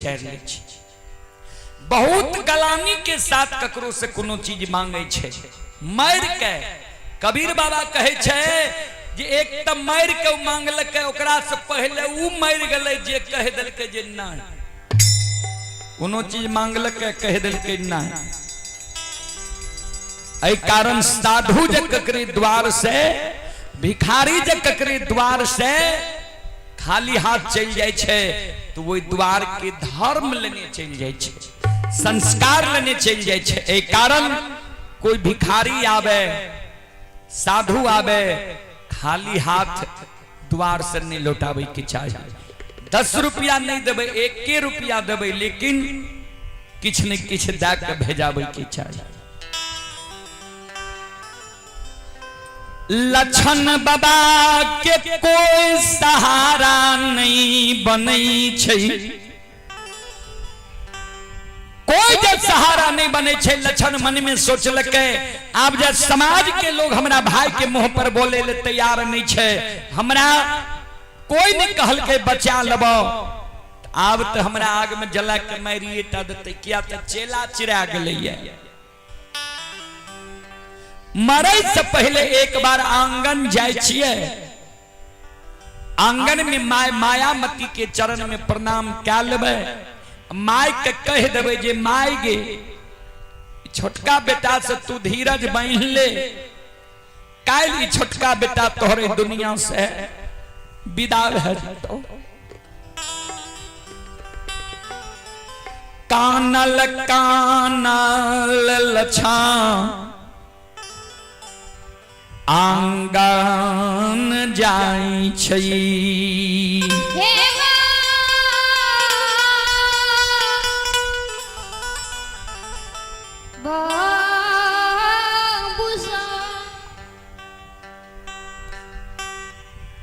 बहुत गलानी के साथ ककरो से कोनो चीज मांगे छे, मार के कबीर बाबा कहे छे जे एक त मार के मांगलक, ओकरा से पहले उ मर गले जे कह देलके जे नहीं कोनो चीज मांगलक कह देलके नहीं। एहि कारण साधु जे ककरे द्वार से, भिखारी जे ककरे द्वार से खाली हाथ चल जाए छे तो वही द्वार के धर्म लेने चल जाए छे, संस्कार लेने चल जाए छे। एहि कारण कोई भिखारी आवे, साधु आवे, खाली हाथ द्वार से नहीं लौटावे के चाहिए। 10 रुपया नहीं देवे, 1 रुपया देवे, लेकिन किछ न किछ दे के भेजावे के चाहिए। लक्षण बाबा के कोई सहारा नहीं बने छे, कोई जब सहारा नहीं बने छे। लक्षण मन में सोचलक आब जब समाज के लोग हमरा भाई के मुंह पर बोले ले तैयार नहीं छे, हमरा कोई नहीं कहल के बचा लेबो, आब तो हमरा आग में जला के मारिए टा देते, किया तो चेला चिरा गेलैया। मरे से पहले एक बार आंगन जाय छिए, आंगन में मायामती के चरण में प्रणाम क्या लेबे, माय के कह देवे जे माय गे छोटका बेटा से तू धीरज बांध ले, काल ई छोटका बेटा तोहरे दुनिया से विदा भे जतो। कानल कानल लछन आंगन जाई छई,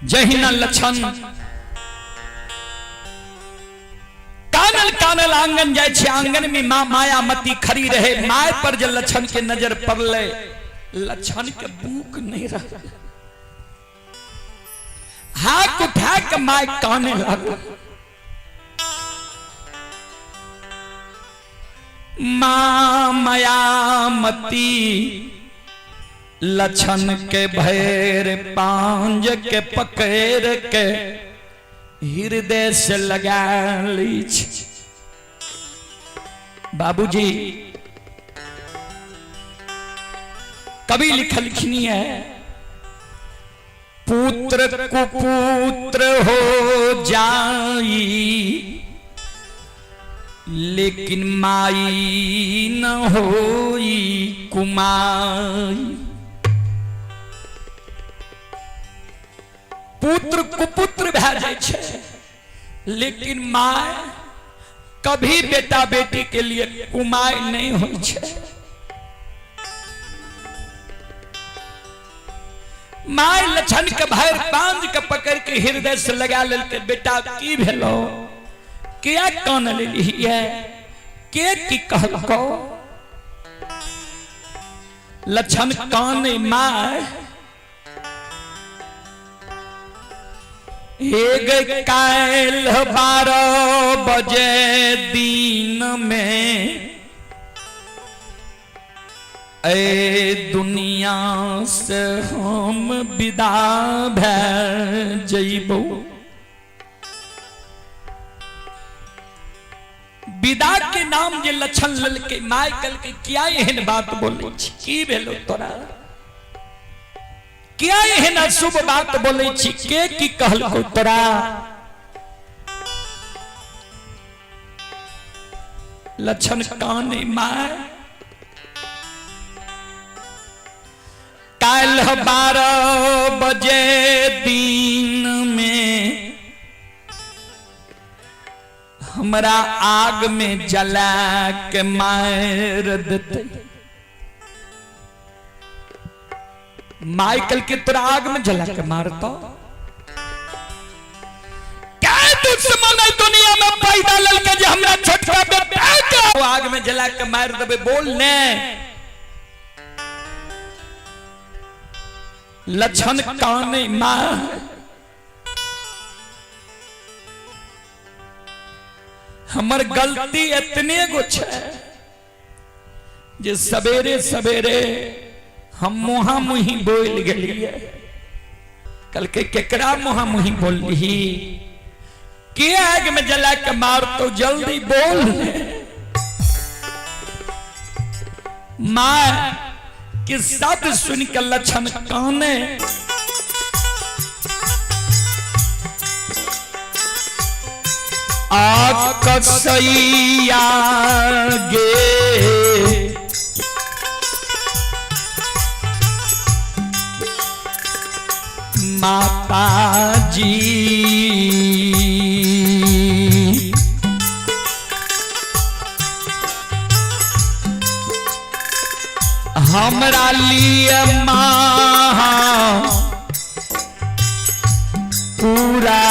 जहिना लक्षण कानल कानल आंगन जाय छे, आंगन में माँ मायामती खड़ी रहे। माय पर जब लक्षण के नजर पड़ले, लक्षण के भूख नहीं रहा, हाथ उठा के माय काने लगा। माँ मायामती लक्षण के भैर पांज के पकड़ के हृदय से लगा ली। बाबूजी कभी लिखनी है, पुत्र कुपुत्र हो जाई लेकिन माई न होई कुमाई। पुत्र कुपुत्र भे जाय छे, लेकिन माय कभी बेटा बेटी के लिए कुमाई नहीं होय छे। माय लक्षण के भैर बांध के पकड़ के हृदय से लगा लेते, बेटा की भेलो, क्या कान ले है, के की कहलको। लक्षण कान माय एक काल 12 बजे दिन में ए दुनिया से हम विदा भे जइबो। विदा के नाम जे लक्षण ललके, माय कल के क्या एहन बात बोले छी, की भेलो तोरा, क्या एहन शुभ बात बोले छी, के की कहलको तोरा। लक्षण काने माय काल 12 बजे दिन में हमरा आग में जला के मार देते। माइकल के तोरा आग में जला के मारता, क्या दुश्मन है दुनिया में पैदा ललके जे हमरा छोटका बेटा के आग में जला के मार देबे। बोल ने लक्षण काने मार हमर गलती इतने गो छे जे सवेरे सवेरे हम मुहा मुही बोल गलिए। कल के केकरा मुहा मुही बोली के आग में जला के मार तो जल्दी बोल। मां के शब्द सुन के लक्षण काने आग कसैया गे माता जी हमरा लिए माँ पूरा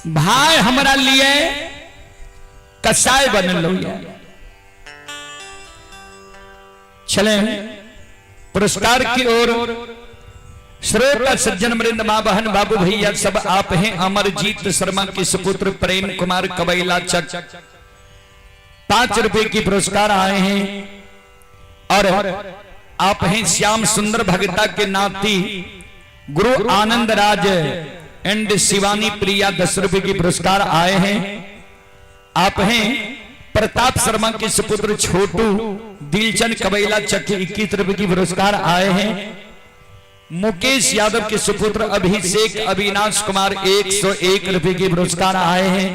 भाई हमारा लिए कसाई बनल चले पुरस्कार की ओर। श्रोता सज्जन वृंद मां बहन बाबू भैया सब आप हैं। अमरजीत शर्मा के सुपुत्र प्रेम कुमार कबैला चक 5 रुपए की पुरस्कार आए हैं। और आप हैं श्याम सुंदर भगता के नाती गुरु आनंद राज एंड शिवानी प्रिया 10 रुपए की पुरस्कार आए हैं। आप हैं प्रताप शर्मा के सुपुत्र छोटू दिलचंद कबैला चक 21 रुपए की पुरस्कार आए हैं। मुकेश यादव के सुपुत्र अभिषेक अविनाश कुमार 101 रुपए की पुरस्कार आए हैं।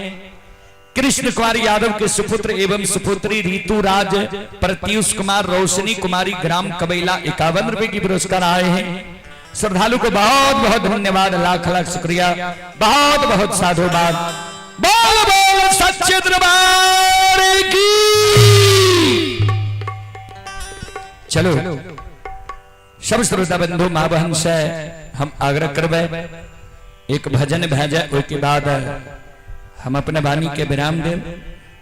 कृष्ण कुमार यादव के सुपुत्र एवं सुपुत्री रीतू राज प्रत्युष कुमार रोशनी कुमारी ग्राम कबैला 51 रुपए की पुरस्कार आए हैं। श्रद्धालु को बहुत बहुत धन्यवाद, लाख लाख शुक्रिया, बहुत बहुत साधुवाद। बोल बोल सच्चे दरबार की। चलो सब श्रोता बंधु मां बहन से हम आग्रह करबे एक भजन भेजे, उसके बाद हम अपने वाणी के विराम देव।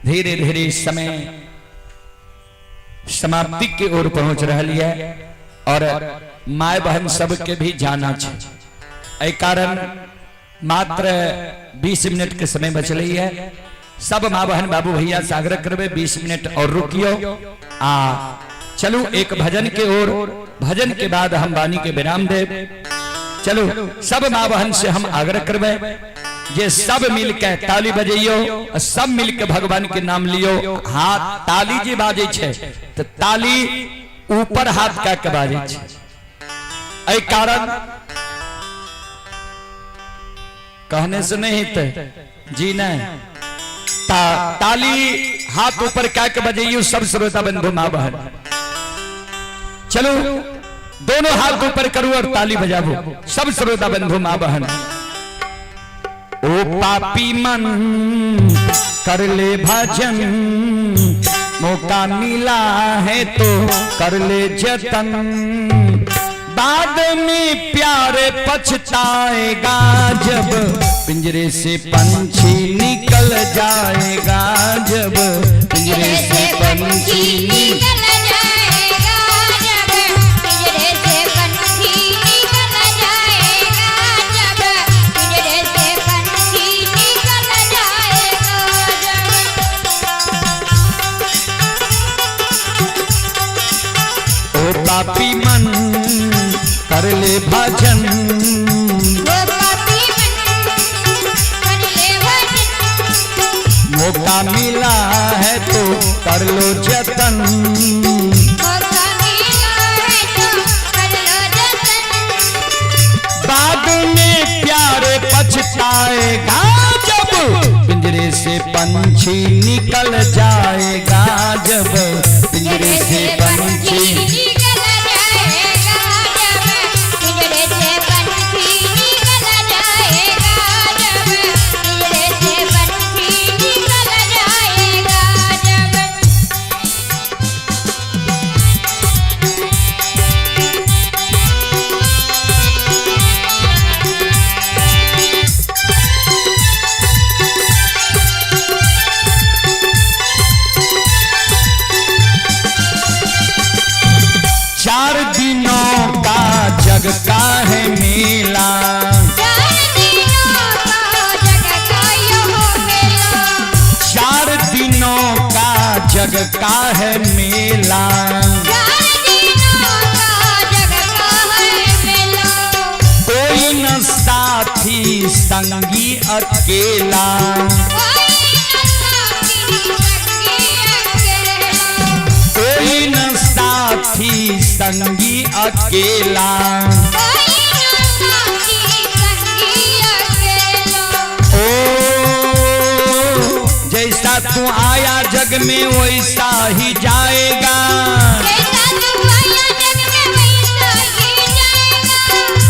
धीरे धीरे इस समय समाप्ति की ओर पहुंच रही है और माय बहन सब के भी जाना चाहिए। कारण मात्र 20 मिनट के समय बच रही है। सब मां बहन बाबू भैया से आग्रह करबे 20 मिनट और रुकियो। चलो एक भजन के ओर, भजन के बाद हम वाणी के विराम देव। चलो सब मां बहन से हम आग्रह करबे ये सब मिलके ताली बजाइयो, सब मिलके भगवान के नाम लियो। हाथ ताली जी बाजे छे तो ताली ऊपर हाथ का के बाजे छे। ऐ कारण कहने से नहीं थे जी नहीं, ताली हाथ ऊपर क्या के बजाइयो। सब श्रोता बंधु मां बहन चलो दोनों हाथ ऊपर करो और ताली बजाओ। सब श्रोता बंधु मां बहन। ओ पापी मन कर ले भजन, मौका मिला है तो कर ले जतन, बाद में प्यारे पछताएगा जब पिंजरे से पंछी निकल जाएगा। जब पिंजरे से पंछी निकल जाएगा, जब पिंजरे से पंछी निकल जाएगा, जब पिंजरे से पंछी निकल जाएगा। ओ पापी मन कर ले भजन, मौका मिला है तो कर लो जतन, बाद में प्यारे पछताएगा जब पिंजरे से पंछी निकल जाएगा। जब पिंजरे से पंछी जग का है मेला, 4 दिनों का जग का मेला, 4 दिनों का जग का है मेला, 4 दिनों का जग का है मेला। कोई न साथी संगी अकेला, कोई न साथी संगी अकेला, ओ जैसा तू आया जग में वैसा ही जाएगा,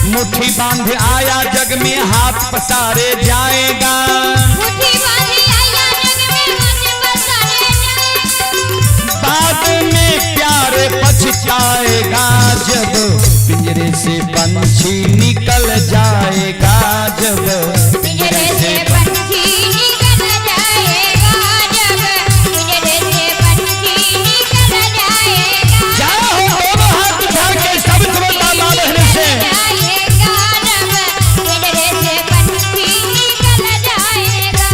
मुट्ठी बांध आया जग में हाथ पसारे जाएगा, बाद में प्यारे पछताएगा जब पिंजरे से पंछी निकल जाएगा। जब पिंजरे से पंछी निकल जाएगा, जब पिंजरे से पंछी निकल जाएगा, जाओ दोनों हाथ उठा के सब श्रोता मां बहन से पिंजरे से पंछी निकल जाएगा।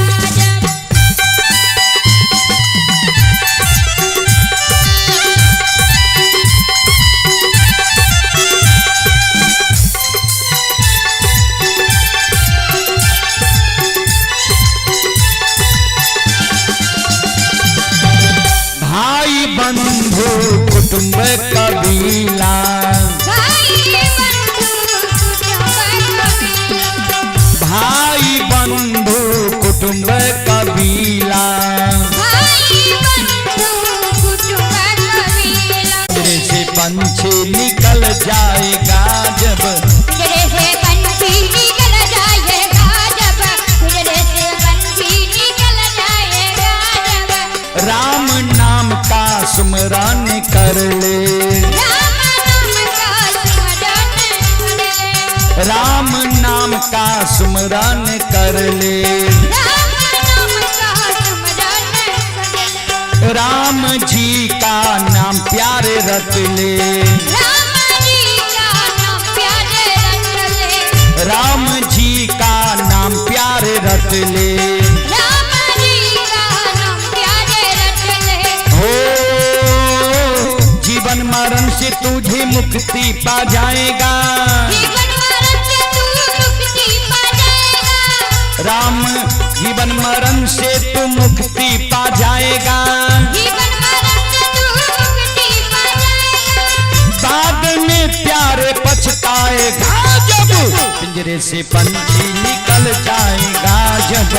बंधु कुटुंब कबीला, भाई बंधु कुटुंब कबीला, पिंजरे से पंछी निकल जाएगा जब पिंजरे से पंछी निकल जाएगा, जब पिंजरे से पंछी निकल जाएगा, जब राम नाम का सुमरन कर ले, राम नाम का सुमरन कर ले, राम जी का नाम प्यारे रट ले, राम जी का नाम प्यारे रट ले, जीवन मरण से तुझे मुक्ति पा जाएगा, जीवन मरण से तू मुक्ति पा जाएगा, राम जीवन मरण से तू मुक्ति पा जाएगा, बाद में प्यारे पछताएगा जब पिंजरे से पंछी निकल जाएगा, जब